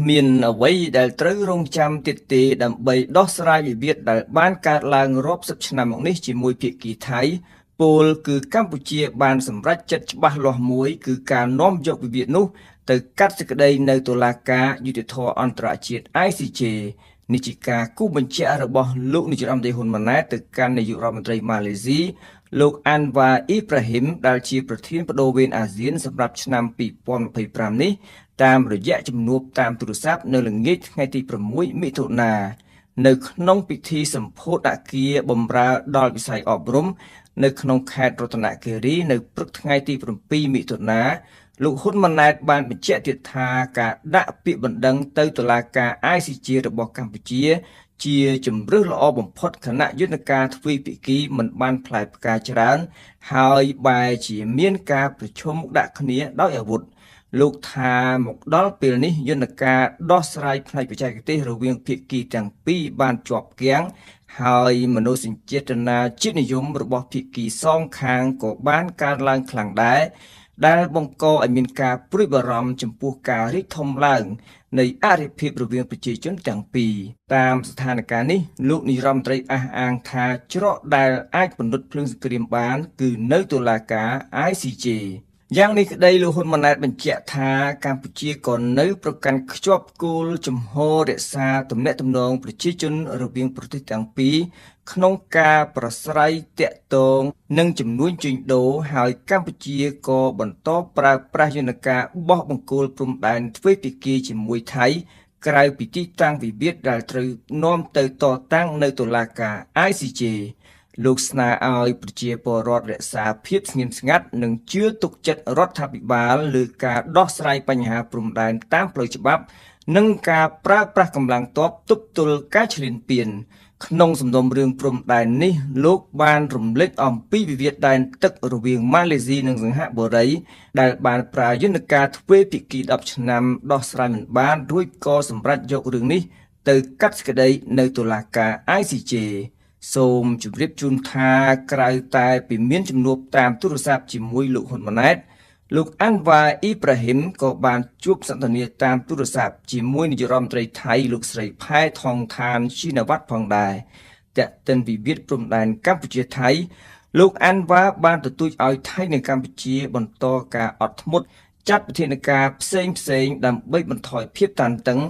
មានអ្វីដែលត្រូវរងចាំទៀតទេដើម្បីដោះស្រាយវិវាទដែលបានកើតឡើងរាប់សិបឆ្នាំមកនេះជាមួយភាគីថៃពោលគឺកម្ពុជាបានសម្រេចចិត្តច្បាស់លាស់មួយគឺការនាំយកវិវាទនោះទៅកាត់សេចក្តីនៅតុលាការយុត្តិធម៌អន្តរជាតិ ICJ នេះជាការគូបញ្ជាក់របស់លោកនាយរដ្ឋមន្ត្រីហ៊ុនម៉ាណែតទៅកាន់នាយករដ្ឋមន្ត្រីម៉ាឡេស៊ីលោកអាន់វ៉ាអ៊ីប្រាហ៊ីមដែលជាប្រធានបដូវវេនអាស៊ានសម្រាប់ឆ្នាំ2025នេះតាមរយៈជំនួបតាមទូរស័ព្ទនៅល្ងាចថ្ងៃទី6មិថុនានៅក្នុងពិធីសម្ពោធអគារបម្រើដល់វិស័យអប់រំនៅក្នុងខេត្តរតនគិរីនៅព្រឹកថ្ងៃទី7មិថុនាលោកហ៊ុនម៉ាណែតបានបញ្ជាក់ទៀតថាការដាក់ពាក្យបណ្ដឹងទៅតុលាការ ICJ របស់កម្ពុជាជាជំរើសល្អបំផុតខណៈយន្តការទ្វេភាគីមិនបានផ្លែផ្កាច្រើនហើយបែរជាមានការប្រឈមមុខដាក់គ្នាដោយអាវុធលោកថាមកដល់ពេលនេះយន្តការដោះស្រាយផ្នែកបច្ចេកទេសរវាងភាគីទាំងពីរបានជាប់គាំងហើយមនោសញ្ចេតនាជាតិនិយមរបស់ភាគីសងខាងក៏បានកើនឡើងខ្លាំងដែរដែលបង្កឲ្យមានការព្រួយបារម្ភចំពោះការរីកធំឡើងនៃអរិភាពរវាងប្រជាជនទាំងពីរតាមស្ថានភាពនេះលោកនាយរដ្ឋមន្ត្រីអះអាងថាច្រកដែលអាចពន្លត់ភ្លើងសង្គ្រាមបានគឺនៅតុលាការ ICJ យ៉ាងនេះក្តីលោកហ៊ុនម៉ាណែតបញ្ជាក់ថាកម្ពុជាក៏នៅប្រកាន់ខ្ជាប់គោលជំហររក្សាទំនាក់ទំនងប្រជាជនរវាងប្រទេសទាំងពីរក្នុងការប្រស្រ័យទាក់ទងនិងជំនួញជួញដូរហើយកម្ពុជាក៏បន្តប្រើប្រាស់យន្តការបោះបង្គោលព្រំដែនទ្វេភាគីជាមួយថៃក្រៅពីទីតាំងវិវាទដែលត្រូវនាំទៅតតាំងនៅតុលាការ ICJ លោកស្នើឲ្យប្រជាពលរដ្ឋរក្សាភាពស្ងៀមស្ងាត់និងជឿទុកចិត្តរដ្ឋាភិបាលលើការដោះស្រាយបញ្ហាព្រំដែនតាមផ្លូវច្បាប់និងការប្រើប្រាស់កម្លាំងទ័ពទប់ទល់ការឈ្លានពានក្នុងសំណុំរឿងព្រំដែននេះលោកបានរំលេចអំពីវិវាទដែនទឹករវាងម៉ាឡេស៊ីនិងសិង្ហបុរីដែលបានប្រើយន្តការទ្វេភាគី10ឆ្នាំដោះស្រាយមិនបានរួចក៏សម្រេចយករឿងនេះទៅកាត់សេចក្តីនៅតុលាការ ICJ សូមជម្រាបជូនថាក្រៅតែពីមានជំនួបតាមទូរស័ព្ទជាមួយលោកហ៊ុនម៉ាណែតលោកអាន់វ៉ាអ៊ីប្រាហ៊ីមក៏បានជួបសន្ទនាតាមទូរស័ព្ទជាមួយនាយករដ្ឋមន្ត្រីថៃលោកស្រីផែថងឋានឈីណាវ៉ាត់ផងដែរទាក់ទិនវិវាទព្រំដែនកម្ពុជាថៃលោកអាន់វ៉ាបានទទូចឲ្យថៃនិងកម្ពុជាបន្តការអត់ធ្មត់ចាត់វិធានការផ្សេងដើម្បីបន្ថយភាពតានតឹង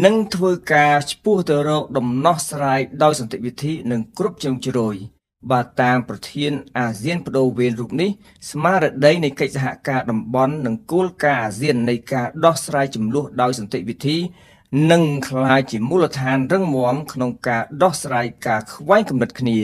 និងធ្វើការឆ្ពោះទៅរកដំណោះស្រាយដោយសន្តិវិធីនិងគ្រប់ជ្រុងជ្រោយបាទតាមប្រធានអាស៊ានបដូវវេនរូបនេះស្មារតីនៃកិច្ចសហការតំបន់និងគោលការណ៍អាស៊ាននៃការដោះស្រាយជម្លោះដោយសន្តិវិធីនឹងក្លាយជាមូលដ្ឋានរឹងមាំក្នុងការដោះស្រាយការខ្វែងគំនិតគ្នា